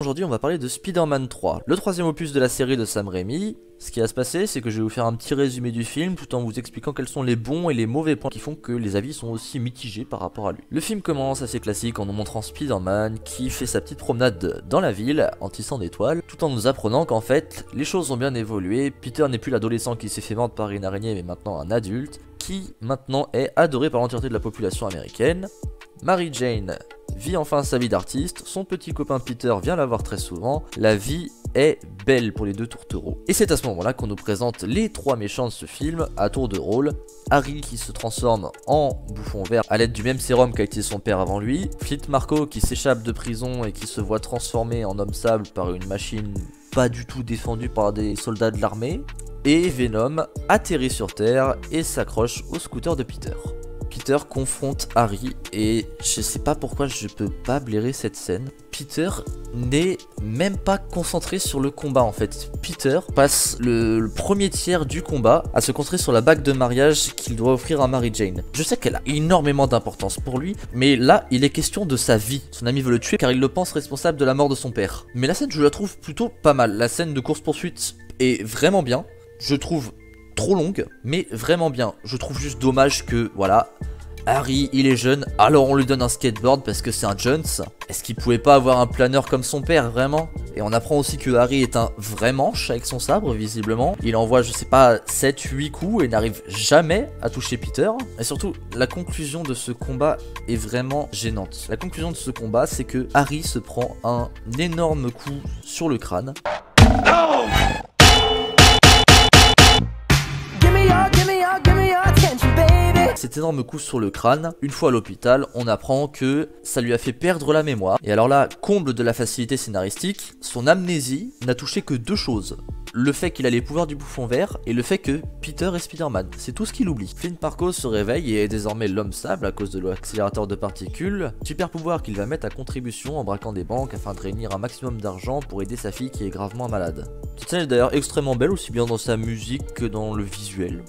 Aujourd'hui on va parler de Spider-Man 3, le troisième opus de la série de Sam Raimi. Ce qui va se passer, c'est que je vais vous faire un petit résumé du film tout en vous expliquant quels sont les bons et les mauvais points qui font que les avis sont aussi mitigés par rapport à lui. Le film commence assez classique en nous montrant Spider-Man qui fait sa petite promenade dans la ville en tissant des toiles, tout en nous apprenant qu'en fait les choses ont bien évolué. Peter n'est plus l'adolescent qui s'est fait mordre par une araignée mais maintenant un adulte qui maintenant est adoré par l'entièreté de la population américaine. Mary Jane vit enfin sa vie d'artiste, son petit copain Peter vient la voir très souvent, la vie est belle pour les deux tourtereaux. Et c'est à ce moment-là qu'on nous présente les trois méchants de ce film à tour de rôle. Harry qui se transforme en bouffon vert à l'aide du même sérum qu'a été son père avant lui, Flint Marko qui s'échappe de prison et qui se voit transformé en homme sable par une machine pas du tout défendue par des soldats de l'armée, et Venom atterrit sur Terre et s'accroche au scooter de Peter. Peter confronte Harry et je sais pas pourquoi je peux pas blairer cette scène. Peter n'est même pas concentré sur le combat en fait. Peter passe le premier tiers du combat à se concentrer sur la bague de mariage qu'il doit offrir à Mary Jane. Je sais qu'elle a énormément d'importance pour lui, mais là il est question de sa vie. Son ami veut le tuer car il le pense responsable de la mort de son père. Mais la scène je la trouve plutôt pas mal. La scène de course-poursuite est vraiment bien. Je trouve trop longue, mais vraiment bien. Je trouve juste dommage que, voilà, Harry, il est jeune, alors on lui donne un skateboard parce que c'est un Jones. Est-ce qu'il pouvait pas avoir un planeur comme son père, vraiment? Et on apprend aussi que Harry est un vrai manche avec son sabre, visiblement. Il envoie, je sais pas, 7-8 coups et n'arrive jamais à toucher Peter. Et surtout, la conclusion de ce combat est vraiment gênante. La conclusion de ce combat, c'est que Harry se prend un énorme coup sur le crâne. Non! Cet énorme coup sur le crâne, une fois à l'hôpital, on apprend que ça lui a fait perdre la mémoire. Et alors là, comble de la facilité scénaristique, son amnésie n'a touché que deux choses. Le fait qu'il a les pouvoirs du bouffon vert et le fait que Peter est Spider-Man. C'est tout ce qu'il oublie. Flint Marko se réveille et est désormais l'homme sable à cause de l'accélérateur de particules. Super pouvoir qu'il va mettre à contribution en braquant des banques afin de réunir un maximum d'argent pour aider sa fille qui est gravement malade. Cette scène est d'ailleurs extrêmement belle, aussi bien dans sa musique que dans le visuel.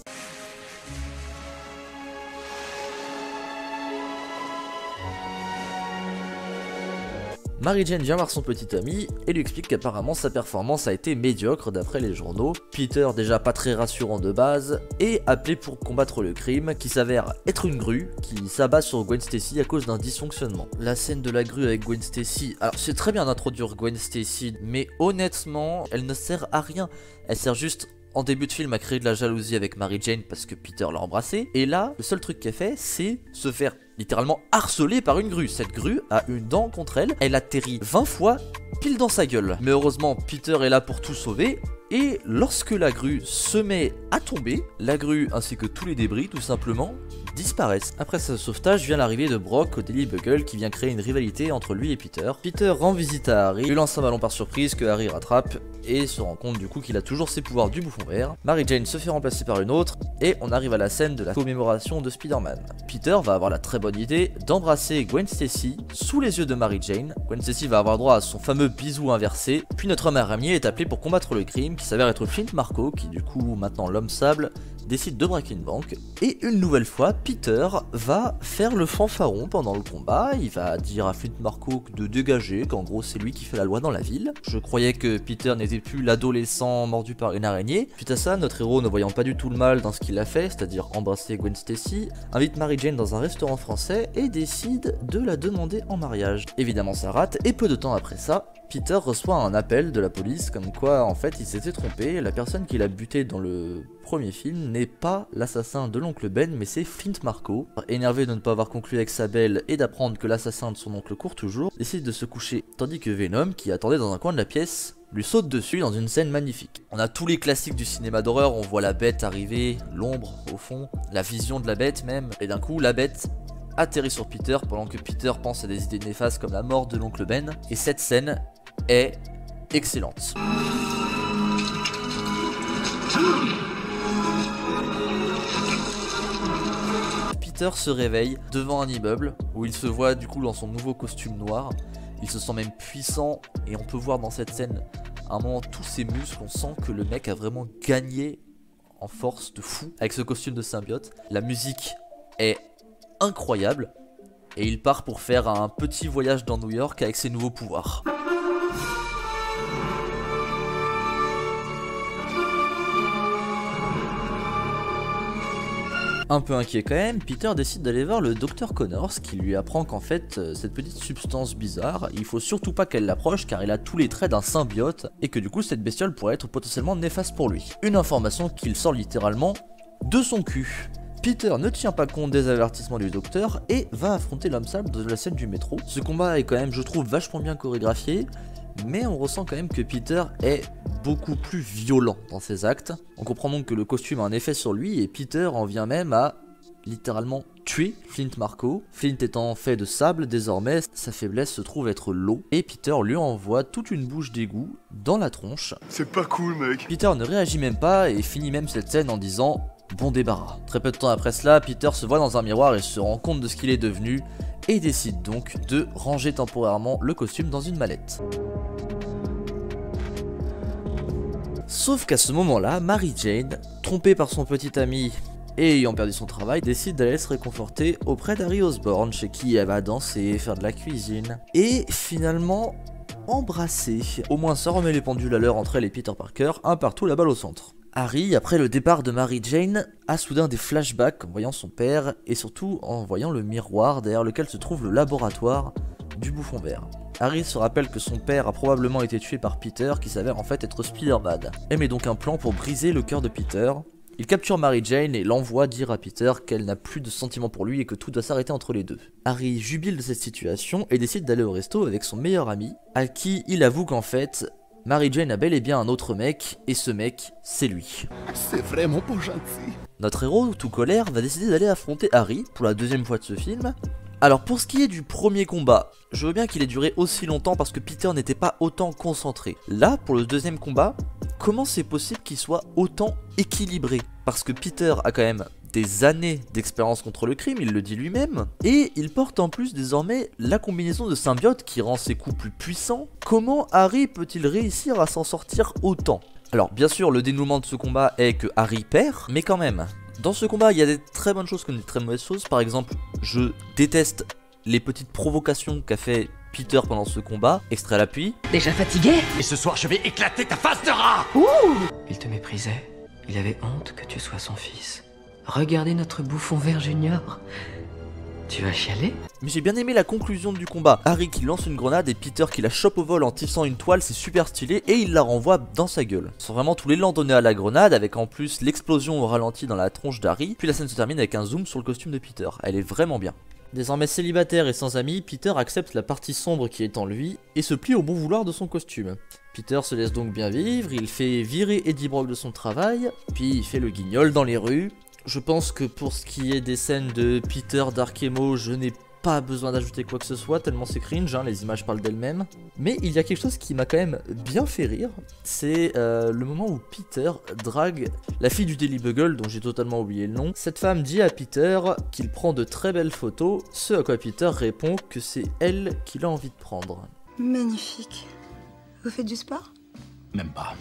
Mary Jane vient voir son petit ami et lui explique qu'apparemment sa performance a été médiocre d'après les journaux. Peter, déjà pas très rassurant de base, est appelé pour combattre le crime qui s'avère être une grue qui s'abat sur Gwen Stacy à cause d'un dysfonctionnement. La scène de la grue avec Gwen Stacy, alors c'est très bien d'introduire Gwen Stacy, mais honnêtement elle ne sert à rien, elle sert juste en début de film à créer de la jalousie avec Mary Jane parce que Peter l'a embrassée. Et là, le seul truc qu'elle fait, c'est se faire littéralement harceler par une grue. Cette grue a une dent contre elle, elle atterrit 20 fois pile dans sa gueule. Mais heureusement, Peter est là pour tout sauver. Et lorsque la grue se met à tomber, la grue ainsi que tous les débris tout simplement disparaissent. Après ce sauvetage vient l'arrivée de Brock au Daily Bugle qui vient créer une rivalité entre lui et Peter. Peter rend visite à Harry, lui lance un ballon par surprise que Harry rattrape et se rend compte du coup qu'il a toujours ses pouvoirs du bouffon vert. Mary Jane se fait remplacer par une autre et on arrive à la scène de la commémoration de Spider-Man. Peter va avoir la très bonne idée d'embrasser Gwen Stacy sous les yeux de Mary Jane. Gwen Stacy va avoir droit à son fameux bisou inversé, puis notre homme araignée est appelé pour combattre le crime qui s'avère être Flint Marko qui du coup maintenant l'homme sable décide de braquer une banque. Et une nouvelle fois, Peter va faire le fanfaron pendant le combat. Il va dire à Flint Marko de dégager, qu'en gros c'est lui qui fait la loi dans la ville. Je croyais que Peter n'était plus l'adolescent mordu par une araignée. Suite à ça, notre héros, ne voyant pas du tout le mal dans ce qu'il a fait, c'est-à-dire embrasser Gwen Stacy, invite Mary Jane dans un restaurant français et décide de la demander en mariage. Évidemment ça rate, et peu de temps après ça, Peter reçoit un appel de la police comme quoi en fait il s'était trompé, la personne qu'il a buté dans le premier film n'est pas l'assassin de l'oncle Ben mais c'est Flint Marko. Énervé de ne pas avoir conclu avec sa belle et d'apprendre que l'assassin de son oncle court toujours, décide de se coucher tandis que Venom qui attendait dans un coin de la pièce lui saute dessus dans une scène magnifique. On a tous les classiques du cinéma d'horreur, on voit la bête arriver, l'ombre au fond, la vision de la bête même, et d'un coup la bête atterrit sur Peter pendant que Peter pense à des idées néfastes comme la mort de l'oncle Ben, et cette scène est excellente. Peter se réveille devant un immeuble où il se voit du coup dans son nouveau costume noir. Il se sent même puissant et on peut voir dans cette scène à un moment tous ses muscles, on sent que le mec a vraiment gagné en force de fou avec ce costume de symbiote. La musique est incroyable et il part pour faire un petit voyage dans New York avec ses nouveaux pouvoirs. Un peu inquiet quand même, Peter décide d'aller voir le docteur Connors qui lui apprend qu'en fait, cette petite substance bizarre, il faut surtout pas qu'elle l'approche car il a tous les traits d'un symbiote et que du coup cette bestiole pourrait être potentiellement néfaste pour lui. Une information qu'il sort littéralement de son cul. Peter ne tient pas compte des avertissements du docteur et va affronter l'homme sable de la scène du métro. Ce combat est quand même, je trouve, vachement bien chorégraphié, mais on ressent quand même que Peter est beaucoup plus violent dans ses actes. On comprend donc que le costume a un effet sur lui et Peter en vient même à littéralement tuer Flint Marko. Flint étant fait de sable, désormais sa faiblesse se trouve être l'eau et Peter lui envoie toute une bouche d'égout dans la tronche. C'est pas cool mec. Peter ne réagit même pas et finit même cette scène en disant bon débarras. Très peu de temps après cela, Peter se voit dans un miroir et se rend compte de ce qu'il est devenu et décide donc de ranger temporairement le costume dans une mallette. Sauf qu'à ce moment-là, Mary Jane, trompée par son petit ami et ayant perdu son travail, décide d'aller se réconforter auprès d'Harry Osborn, chez qui elle va danser, faire de la cuisine, et finalement embrasser. Au moins ça remet les pendules à l'heure entre elle et Peter Parker, un partout la balle au centre. Harry, après le départ de Mary Jane, a soudain des flashbacks en voyant son père et surtout en voyant le miroir derrière lequel se trouve le laboratoire du bouffon vert. Harry se rappelle que son père a probablement été tué par Peter qui s'avère en fait être Spider-Man. Elle met donc un plan pour briser le cœur de Peter. Il capture Mary Jane et l'envoie dire à Peter qu'elle n'a plus de sentiments pour lui et que tout doit s'arrêter entre les deux. Harry jubile de cette situation et décide d'aller au resto avec son meilleur ami, à qui il avoue qu'en fait, Mary Jane a bel et bien un autre mec, et ce mec, c'est lui. C'est vraiment pas gentil. Notre héros, tout colère, va décider d'aller affronter Harry pour la deuxième fois de ce film. Alors pour ce qui est du premier combat, je veux bien qu'il ait duré aussi longtemps parce que Peter n'était pas autant concentré. Là, pour le deuxième combat, comment c'est possible qu'il soit autant équilibré? Parce que Peter a quand même des années d'expérience contre le crime, il le dit lui-même, et il porte en plus désormais la combinaison de symbiote qui rend ses coups plus puissants. Comment Harry peut-il réussir à s'en sortir autant? Alors bien sûr, le dénouement de ce combat est que Harry perd, mais quand même. Dans ce combat, il y a des très bonnes choses comme des très mauvaises choses. Par exemple, je déteste les petites provocations qu'a fait Peter pendant ce combat. Extrait à l'appui. Déjà fatigué? Et ce soir, je vais éclater ta face de rat. Il te méprisait. Il avait honte que tu sois son fils. Regardez notre bouffon vert junior. Tu vas chialer? Mais j'ai bien aimé la conclusion du combat. Harry qui lance une grenade et Peter qui la chope au vol en tissant une toile, c'est super stylé et il la renvoie dans sa gueule. Sans vraiment tout l'élan donné à la grenade, avec en plus l'explosion au ralenti dans la tronche d'Harry, puis la scène se termine avec un zoom sur le costume de Peter. Elle est vraiment bien. Désormais célibataire et sans amis, Peter accepte la partie sombre qui est en lui et se plie au bon vouloir de son costume. Peter se laisse donc bien vivre, il fait virer Eddie Brock de son travail, puis il fait le guignol dans les rues. Je pense que pour ce qui est des scènes de Peter, Dark Emo, je n'ai pas besoin d'ajouter quoi que ce soit, tellement c'est cringe, hein, les images parlent d'elles-mêmes. Mais il y a quelque chose qui m'a quand même bien fait rire, c'est le moment où Peter drague la fille du Daily Bugle, dont j'ai totalement oublié le nom. Cette femme dit à Peter qu'il prend de très belles photos, ce à quoi Peter répond que c'est elle qu'il a envie de prendre. Magnifique. Vous faites du sport? Même pas.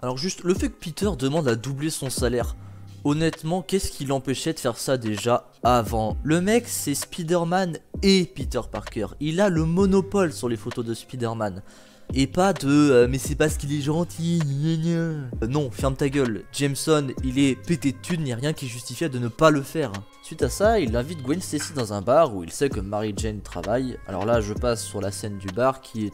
Alors juste, le fait que Peter demande à doubler son salaire, honnêtement, qu'est-ce qui l'empêchait de faire ça déjà avant? Le mec, c'est Spider-Man et Peter Parker. Il a le monopole sur les photos de Spider-Man. Et pas de mais c'est parce qu'il est gentil, gna gna. Non, ferme ta gueule. Jameson, il est pété de thunes, il n'y a rien qui justifiait de ne pas le faire. Suite à ça, il invite Gwen Stacy dans un bar où il sait que Mary Jane travaille. Alors là, je passe sur la scène du bar qui est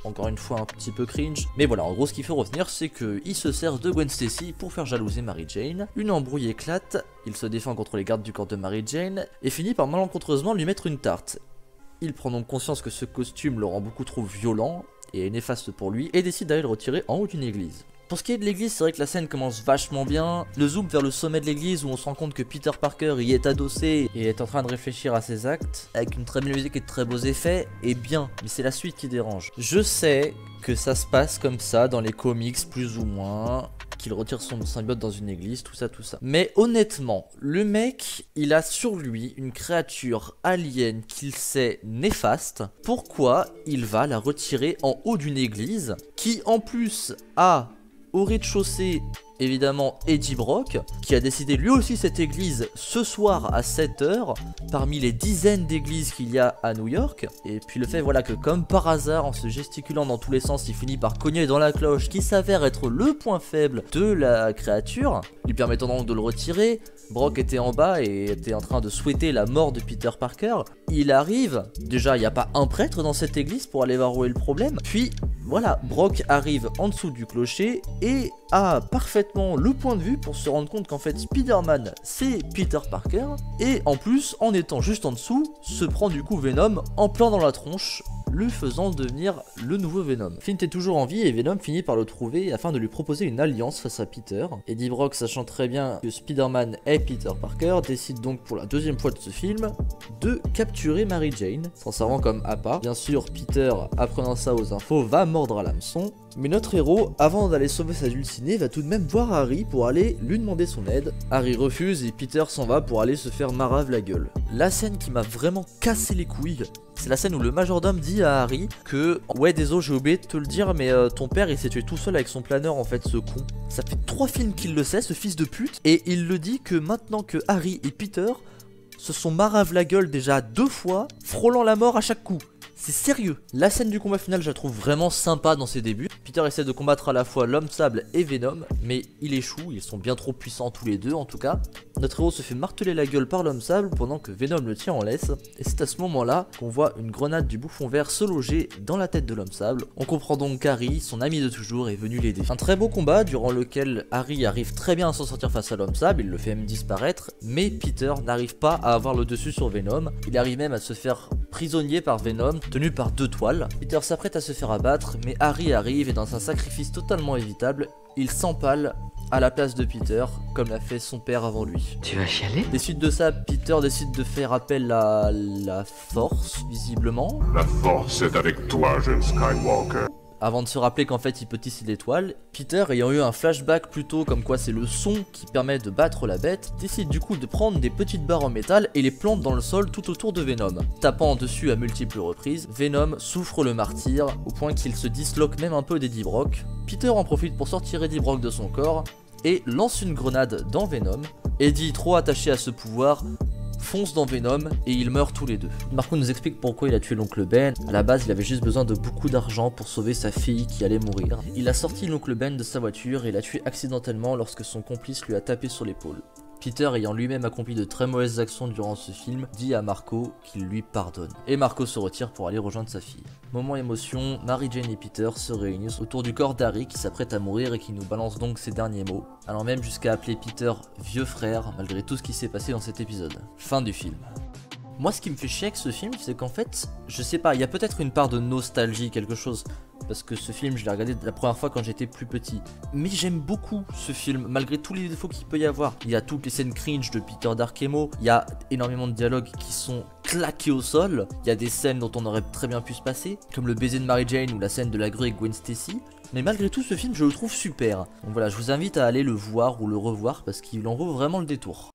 encore une fois un petit peu cringe, mais voilà, en gros ce qu'il faut retenir c'est qu'il se sert de Gwen Stacy pour faire jalouser Mary Jane, une embrouille éclate, il se défend contre les gardes du corps de Mary Jane, et finit par malencontreusement lui mettre une tarte. Il prend donc conscience que ce costume le rend beaucoup trop violent, et néfaste pour lui, et décide d'aller le retirer en haut d'une église. Pour ce qui est de l'église, c'est vrai que la scène commence vachement bien. Le zoom vers le sommet de l'église où on se rend compte que Peter Parker y est adossé et est en train de réfléchir à ses actes, avec une très belle musique et de très beaux effets, est bien, mais c'est la suite qui dérange. Je sais que ça se passe comme ça dans les comics plus ou moins, qu'il retire son symbiote dans une église, tout ça. Mais honnêtement, le mec, il a sur lui une créature alien qu'il sait néfaste. Pourquoi il va la retirer en haut d'une église qui en plus a au rez-de-chaussée évidemment Eddie Brock, qui a décidé lui aussi cette église ce soir à 7h, parmi les dizaines d'églises qu'il y a à New York. Et puis le fait voilà que comme par hasard, en se gesticulant dans tous les sens, il finit par cogner dans la cloche qui s'avère être le point faible de la créature, lui permettant donc de le retirer. Brock était en bas et était en train de souhaiter la mort de Peter Parker. Il arrive, déjà il n'y a pas un prêtre dans cette église pour aller voir où est le problème. Puis voilà, Brock arrive en dessous du clocher et a parfaitement le point de vue pour se rendre compte qu'en fait Spider-Man c'est Peter Parker. Et en plus, en étant juste en dessous, se prend du coup Venom en plein dans la tronche, le faisant devenir le nouveau Venom. Flint est toujours en vie et Venom finit par le trouver afin de lui proposer une alliance face à Peter. Eddie Brock, sachant très bien que Spider-Man est Peter Parker, décide donc pour la deuxième fois de ce film de capturer Mary Jane, s'en servant comme appât. Bien sûr, Peter, apprenant ça aux infos, va mordre à l'hameçon. Mais notre héros, avant d'aller sauver sa dulcinée, va tout de même voir Harry pour aller lui demander son aide. Harry refuse et Peter s'en va pour aller se faire marave la gueule. La scène qui m'a vraiment cassé les couilles, c'est la scène où le majordome dit à Harry que « Ouais désolé, j'ai oublié de te le dire, mais ton père il s'est tué tout seul avec son planeur en fait, ce con. » Ça fait 3 films qu'il le sait, ce fils de pute, et il le dit que maintenant que Harry et Peter se sont marave la gueule déjà 2 fois, frôlant la mort à chaque coup. C'est sérieux. La scène du combat final, je la trouve vraiment sympa dans ses débuts. Peter essaie de combattre à la fois l'homme sable et Venom, mais il échoue, ils sont bien trop puissants tous les deux en tout cas. Notre héros se fait marteler la gueule par l'homme sable pendant que Venom le tient en laisse. Et c'est à ce moment-là qu'on voit une grenade du bouffon vert se loger dans la tête de l'homme sable. On comprend donc qu'Harry, son ami de toujours, est venu l'aider. Un très beau combat durant lequel Harry arrive très bien à s'en sortir face à l'homme sable, il le fait même disparaître, mais Peter n'arrive pas à avoir le dessus sur Venom. Il arrive même à se faire prisonnier par Venom, tenu par 2 toiles. Peter s'apprête à se faire abattre, mais Harry arrive et dans un sacrifice totalement évitable, il s'empale à la place de Peter, comme l'a fait son père avant lui. Tu vas chialer? Des suites de ça, Peter décide de faire appel à la force, visiblement. La force est avec toi, jeune Skywalker. Avant de se rappeler qu'en fait il peut tisser des toiles, Peter, ayant eu un flashback plutôt comme quoi c'est le son qui permet de battre la bête, décide du coup de prendre des petites barres en métal et les plante dans le sol tout autour de Venom. Tapant dessus à multiples reprises, Venom souffre le martyre au point qu'il se disloque même un peu d'Eddie Brock. Peter en profite pour sortir Eddie Brock de son corps et lance une grenade dans Venom. Eddie, trop attaché à ce pouvoir, fonce dans Venom et ils meurent tous les deux. Marco nous explique pourquoi il a tué l'oncle Ben. À la base, il avait juste besoin de beaucoup d'argent pour sauver sa fille qui allait mourir. Il a sorti l'oncle Ben de sa voiture et l'a tué accidentellement lorsque son complice lui a tapé sur l'épaule. Peter, ayant lui-même accompli de très mauvaises actions durant ce film, dit à Marco qu'il lui pardonne. Et Marco se retire pour aller rejoindre sa fille. Moment émotion, Mary Jane et Peter se réunissent autour du corps d'Harry qui s'apprête à mourir et qui nous balance donc ses derniers mots, allant même jusqu'à appeler Peter vieux frère malgré tout ce qui s'est passé dans cet épisode. Fin du film. Moi, ce qui me fait chier avec ce film, c'est qu'en fait, je sais pas, il y a peut-être une part de nostalgie, quelque chose. Parce que ce film, je l'ai regardé la première fois quand j'étais plus petit. Mais j'aime beaucoup ce film, malgré tous les défauts qu'il peut y avoir. Il y a toutes les scènes cringe de Peter Darkemo, il y a énormément de dialogues qui sont claqués au sol. Il y a des scènes dont on aurait très bien pu se passer, comme le baiser de Mary Jane ou la scène de la grue avec Gwen Stacy. Mais malgré tout, ce film, je le trouve super. Donc voilà, je vous invite à aller le voir ou le revoir parce qu'il en vaut vraiment le détour.